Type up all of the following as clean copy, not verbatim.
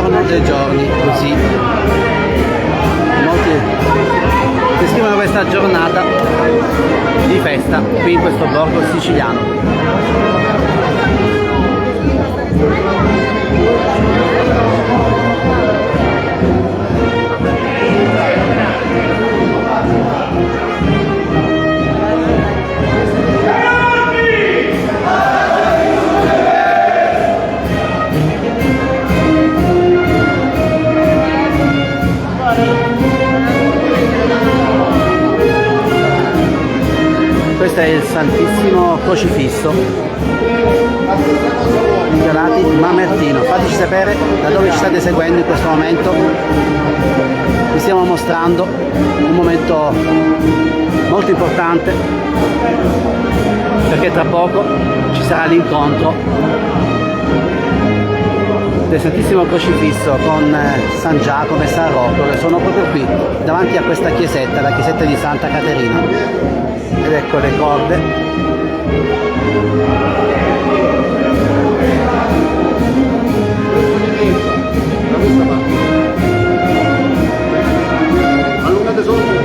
giorno dei giorni, così molti descrivono questa giornata di festa qui in questo borgo siciliano. Questo è il Santissimo Crocifisso Galati Mamertino. Fateci sapere da dove ci state seguendo in questo momento. Vi stiamo mostrando un momento molto importante, perché tra poco ci sarà l'incontro del Santissimo Crocifisso con San Giacomo e San Rocco, che sono proprio qui davanti a questa chiesetta, la chiesetta di Santa Caterina. Ed ecco le corde. Allungate sotto.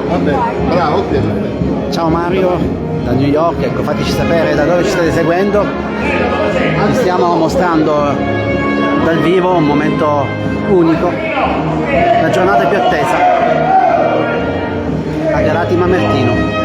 Vabbè, bravo, ok. Ciao Mario da New York, ecco, fateci sapere da dove ci state seguendo. Vi stiamo mostrando dal vivo un momento unico, la giornata più attesa a Galati Mamertino.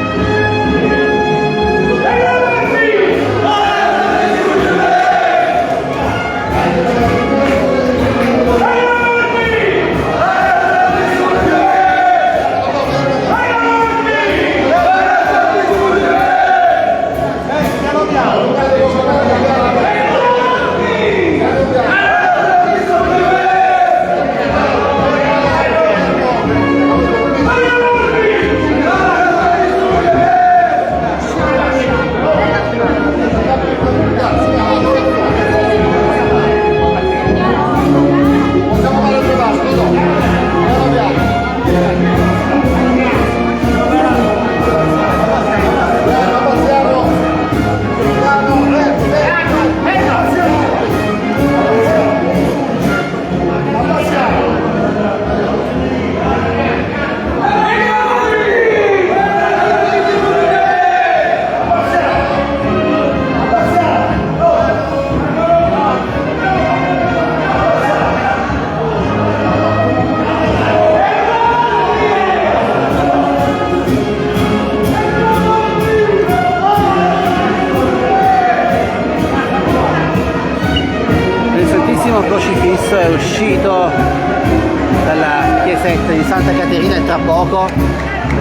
Crocifisso è uscito dalla chiesetta di Santa Caterina e tra poco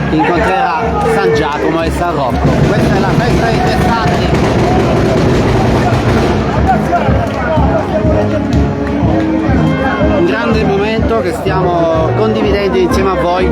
incontrerà San Giacomo e San Rocco. Questa è la festa dei testamenti. Un grande momento che stiamo condividendo insieme a voi.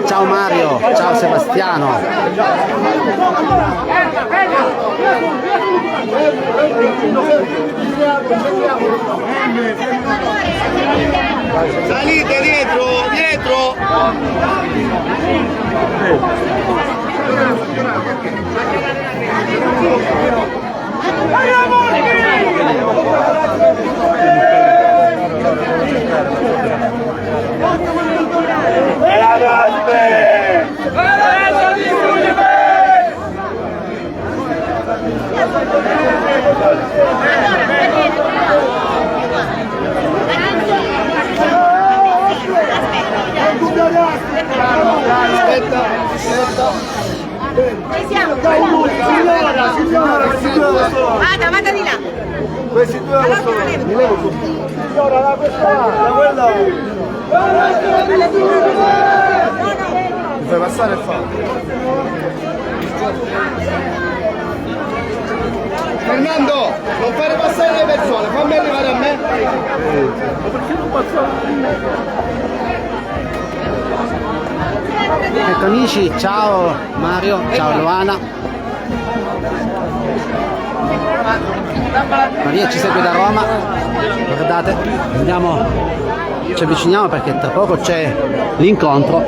Ciao Mario, ciao Sebastiano. Salite dietro, dietro. Aspetta, aspetta. Ci siamo. Signora. Ah, davanti di là. Questi due mi levo su. Signora, da questa, da quella. Mi fai passare il fatto. Fernando, non fare passare le persone, fammi perché non posso? Ecco amici, ciao Mario, ciao Luana. Maria ci segue da Roma, guardate, andiamo, ci avviciniamo perché tra poco c'è l'incontro.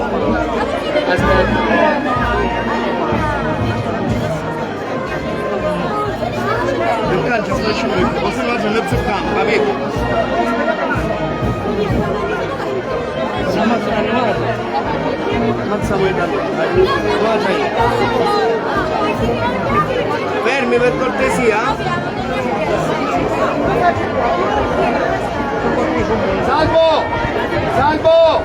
Il calcio faccio posso fare mezzo campo, capito? Ammazziamo i fermi per cortesia. Salvo! Salvo!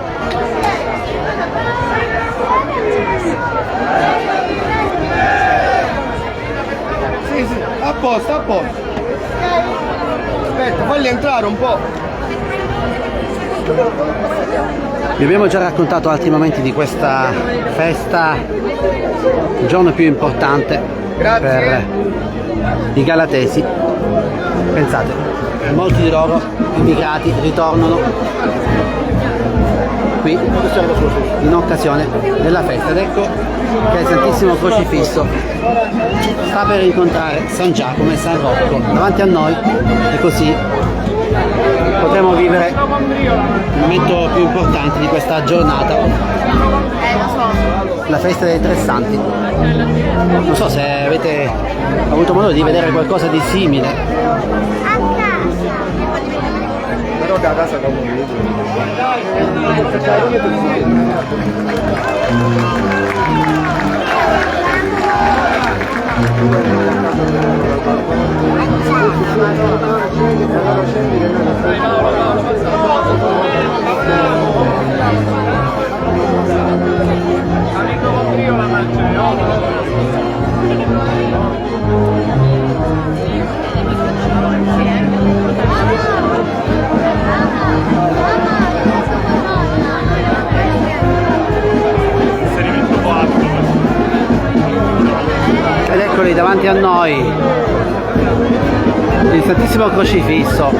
Sì, sì, a posto, a posto. Aspetta, falli entrare un po'. Vi abbiamo già raccontato altri momenti di questa festa, il giorno più importante per i galatesi. Pensate, molti di loro immigrati ritornano qui in occasione della festa ed ecco che il Santissimo Crocifisso sta per incontrare San Giacomo e San Rocco davanti a noi e così potremo vivere il momento più importante di questa giornata, la festa dei Tre Santi. Non so se avete avuto modo di vedere qualcosa di simile. Però da casa come Ed eccoli davanti a noi il Santissimo Crocifisso,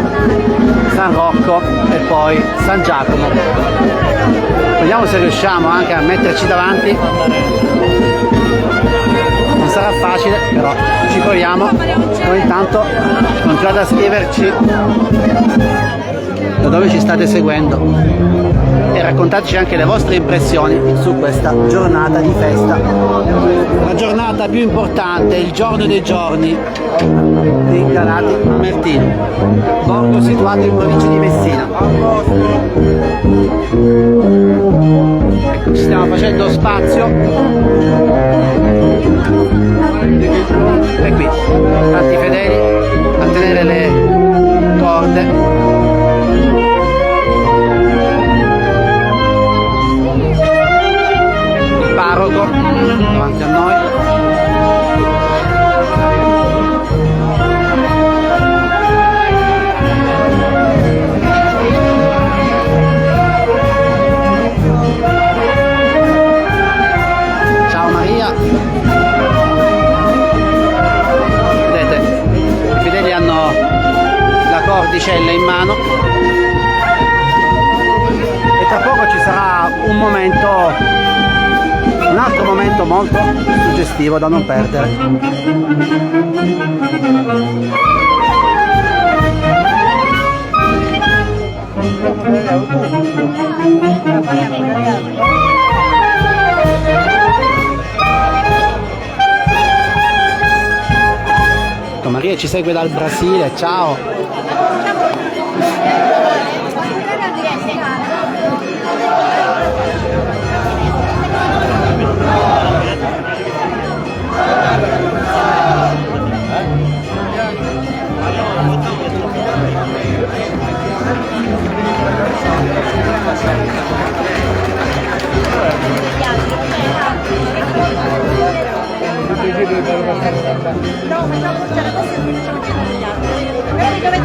San Rocco e poi San Giacomo. Vediamo se riusciamo anche a metterci davanti. Non sarà facile, però ci proviamo. Noi intanto continuate a scriverci da dove ci state seguendo e raccontateci anche le vostre impressioni su questa giornata di festa, la giornata più importante, il giorno dei giorni di Galati Mamertino, borgo situato in provincia di Messina. Ecco, ci stiamo facendo spazio e qui tanti fedeli a tenere le corde. Parroco davanti a noi. Ciao Maria. Vedete, i fedeli hanno la cordicella in mano e tra poco ci sarà un altro momento molto suggestivo da non perdere. Maria ci segue dal Brasile, ciao! No, facciamo portare questo e facciamo gli altri.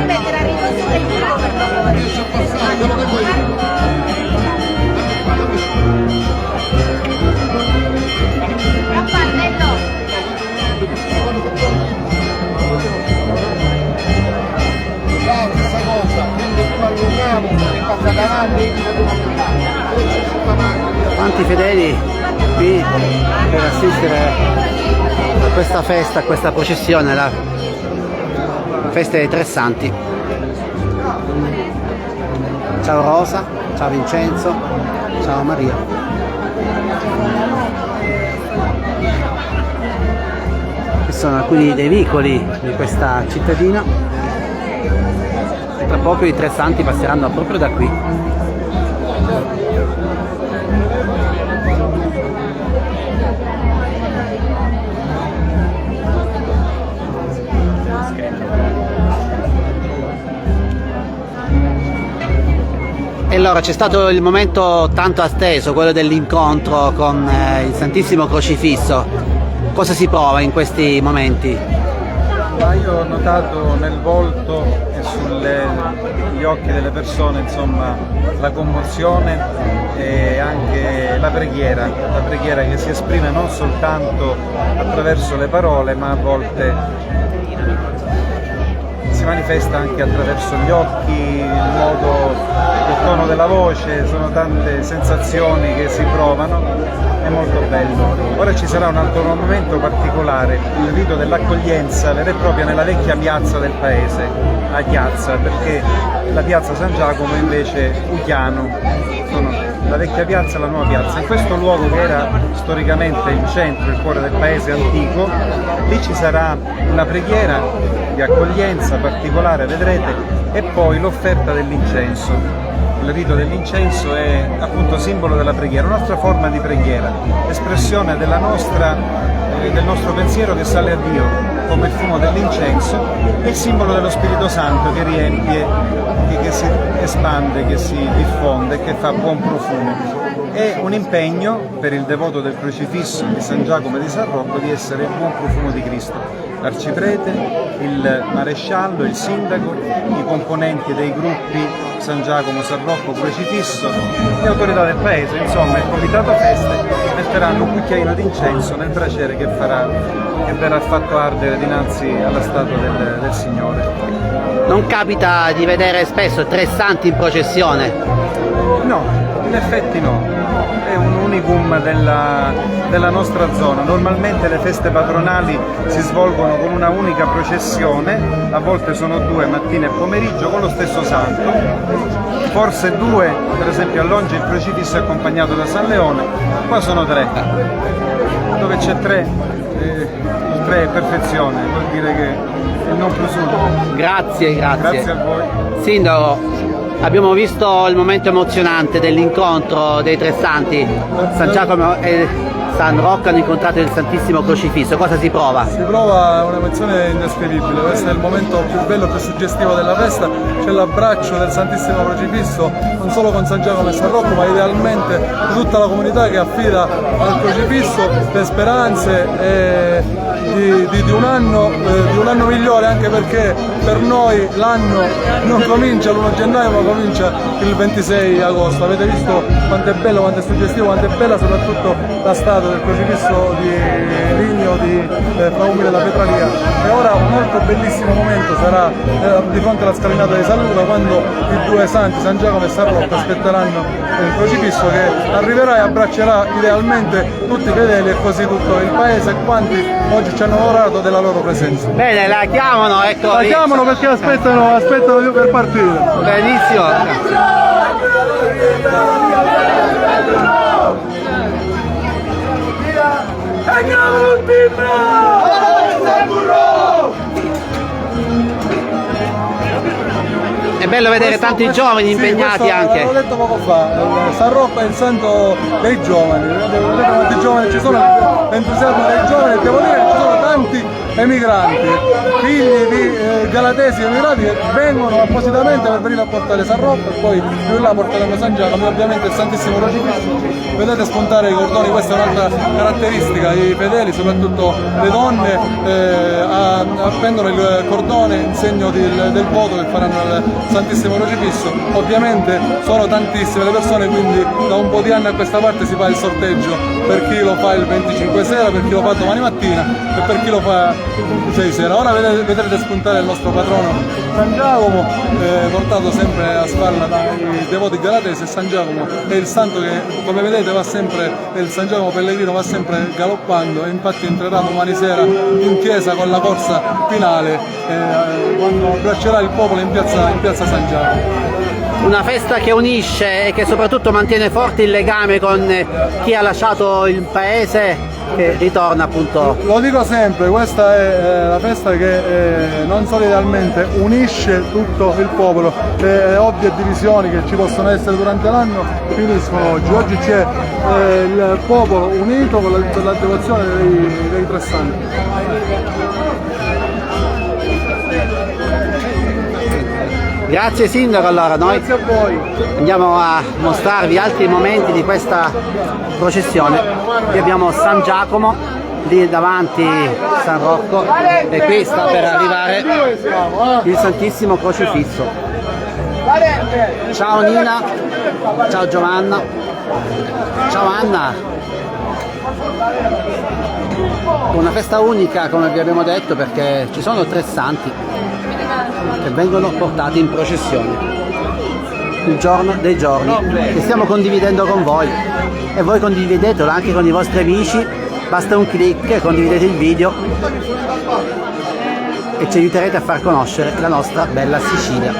Tanti fedeli qui per assistere a questa festa, a questa processione, la festa dei Tre Santi. Ciao Rosa, ciao Vincenzo, ciao Maria. Qui sono alcuni dei vicoli di questa cittadina. Tra poco i Tre Santi passeranno proprio da qui. E allora c'è stato il momento tanto atteso, quello dell'incontro con il Santissimo Crocifisso. Cosa si prova in questi momenti? Ma io ho notato nel volto e sugli occhi delle persone, insomma, la commozione e anche la preghiera che si esprime non soltanto attraverso le parole, ma a volte si manifesta anche attraverso gli occhi, il modo, il tono della voce, sono tante sensazioni che si provano, è molto bello. Ora ci sarà un altro momento particolare, il rito dell'accoglienza vera e propria nella vecchia piazza del paese, a Chiazza, perché la piazza San Giacomo invece Uchiano, sono la vecchia piazza e la nuova piazza. In questo luogo che era storicamente il centro, il cuore del paese antico, lì ci sarà una preghiera di accoglienza particolare, vedrete, e poi l'offerta dell'incenso. Il rito dell'incenso è appunto simbolo della preghiera, un'altra forma di preghiera, espressione del nostro pensiero che sale a Dio come il fumo dell'incenso, e il simbolo dello Spirito Santo che riempie, che si espande, che si diffonde, che fa buon profumo. È un impegno per il devoto del crocifisso di San Giacomo e di San Rocco di essere il buon profumo di Cristo. L'arciprete, il maresciallo, il sindaco, i componenti dei gruppi San Giacomo, San Rocco, Crocifisso, le autorità del paese, insomma il comitato feste, metteranno un cucchiaino di incenso nel braciere che verrà fatto ardere dinanzi alla statua del Signore. Non capita di vedere spesso Tre Santi in processione? No, in effetti no, è un unicum della nostra zona. Normalmente le feste patronali si svolgono con una unica processione, a volte sono due, mattina e pomeriggio, con lo stesso santo, forse due, per esempio a Longe il crocifisso è accompagnato da San Leone, qua sono tre, dove c'è tre, il tre è perfezione, vuol dire che è il non plus ultra. Grazie. Grazie a voi. Sindaco, abbiamo visto il momento emozionante dell'incontro dei Tre Santi. San Giacomo e San Rocco hanno incontrato il Santissimo Crocifisso. Cosa si prova? Si prova un'emozione indescrivibile, questo è il momento più bello e più suggestivo della festa. C'è l'abbraccio del Santissimo Crocifisso non solo con San Giacomo e San Rocco, ma idealmente di tutta la comunità che affida al Crocifisso le speranze di un anno migliore, anche perché per noi l'anno non comincia l'1 gennaio ma comincia il 26 agosto. Avete visto quanto è bello, quanto è suggestivo, quanto è bella soprattutto la statua del Crocifisso di Ligno di Fra Umile della Petralia. E ora un altro bellissimo momento sarà di fronte alla scalinata di San Luca, quando i due santi, San Giacomo e San Rocco, aspetteranno il Crocifisso che arriverà e abbraccerà idealmente tutti i fedeli e così tutto il paese, quanti oggi ci hanno onorato della loro presenza. Bene, la chiamano, ecco. La chiamano perché aspettano per partire. Benissimo. È bello vedere tanti giovani impegnati anche. L'ho detto poco fa, San Rocco è il santo dei giovani, vedete quanti giovani ci sono, l'entusiasmo dei giovani, devo dire che ci sono tanti emigranti, figli di galatesi emigrati che vengono appositamente per venire a portare San Rocco e poi più in là porteranno San Giacomo e ovviamente il Santissimo Crocifisso. Vedete spuntare i cordoni, questa è un'altra caratteristica, i fedeli, soprattutto le donne, appendono il cordone in segno del voto che faranno al Santissimo Crocifisso. Ovviamente sono tantissime le persone, quindi da un po' di anni a questa parte si fa il sorteggio per chi lo fa il 25 sera, per chi lo fa domani mattina e per chi lo fa 6 sera. Ora vedrete spuntare il nostro patrono San Giacomo, portato sempre a spalla dai devoti galatesi. San Giacomo è il santo che, come vedete, va sempre, il San Giacomo Pellegrino va sempre galoppando, e infatti entrerà domani sera in chiesa con la corsa finale quando abbraccerà il popolo in piazza San Giacomo. Una festa che unisce e che soprattutto mantiene forte il legame con chi ha lasciato il paese, che ritorna appunto. Lo dico sempre, questa è la festa che non solidalmente unisce tutto il popolo. Le ovvie divisioni che ci possono essere durante l'anno finiscono oggi. Oggi c'è il popolo unito con la devozione dei tre santi. Grazie Sindaco, allora noi Grazie a voi. andiamo a mostrarvi altri momenti di questa processione. Qui abbiamo San Giacomo, lì davanti San Rocco, e qui sta per arrivare il Santissimo Crocifisso. Ciao Nina, ciao Giovanna, ciao Anna. Una festa unica, come vi abbiamo detto, perché ci sono tre santi che vengono portati in processione il giorno dei giorni, che stiamo condividendo con voi, e voi condividetelo anche con i vostri amici. Basta un clic, condividete il video e ci aiuterete a far conoscere la nostra bella Sicilia.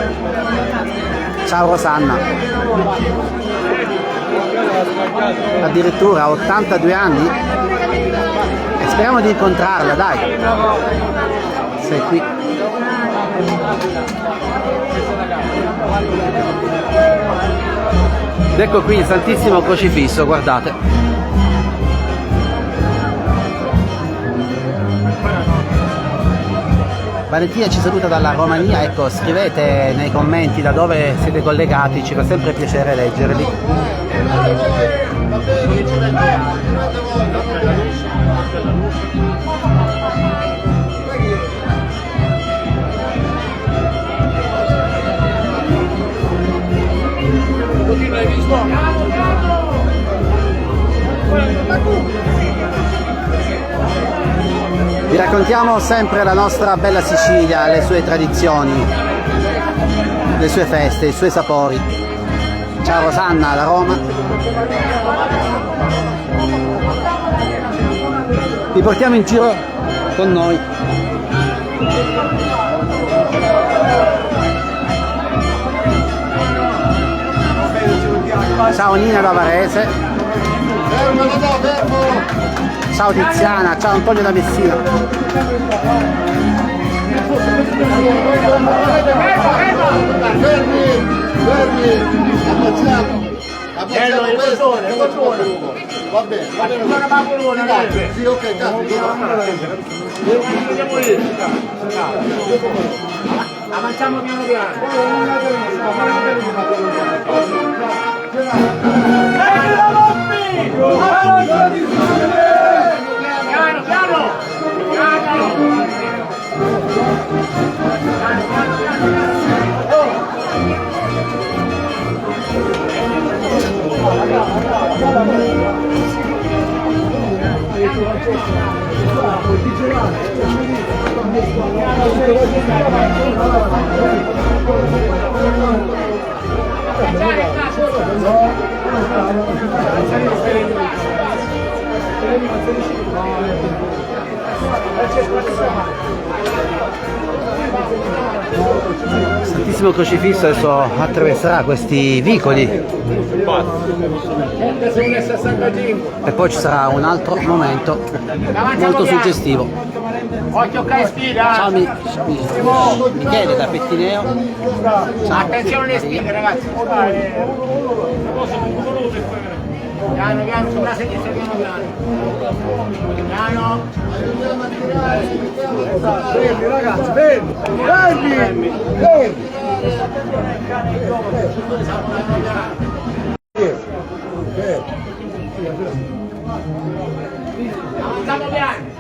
Ciao Rosanna, addirittura 82 anni, e speriamo di incontrarla, dai, sei qui. Ed ecco qui il Santissimo Crocifisso, guardate. Valentina ci saluta dalla Romania, ecco, scrivete nei commenti da dove siete collegati, ci fa sempre piacere leggerli. Vi raccontiamo sempre la nostra bella Sicilia, le sue tradizioni, le sue feste, i suoi sapori. Ciao Rosanna da Roma. Vi portiamo in giro con noi. Ciao Nina da Varese. Ciao Tiziana, ciao Antonio da Messina. Va bene, sì, ok, avanziamo piano piano. Santissimo Crocifisso adesso attraverserà questi vicoli e poi ci sarà un altro momento molto suggestivo. Occhio che sfida! Ciao Michele da Pettineo. Ciao. Attenzione alle spine ragazzi! Piano piano sulla sinistra, piano piano! fermi ragazzi, fermi, fermi, fermi. Avanziamo piano!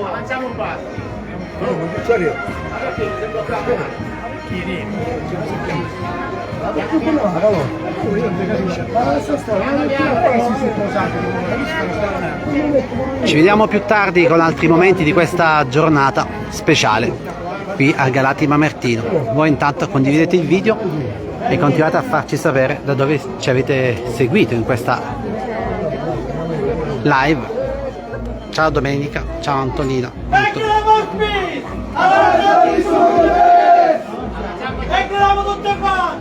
Avanziamo un passo! Ci vediamo più tardi con altri momenti di questa giornata speciale qui a Galati Mamertino. Voi intanto condividete il video e continuate a farci sapere da dove ci avete seguito in questa live. Ciao Domenica, ciao Antonina. Ecco tutte qua!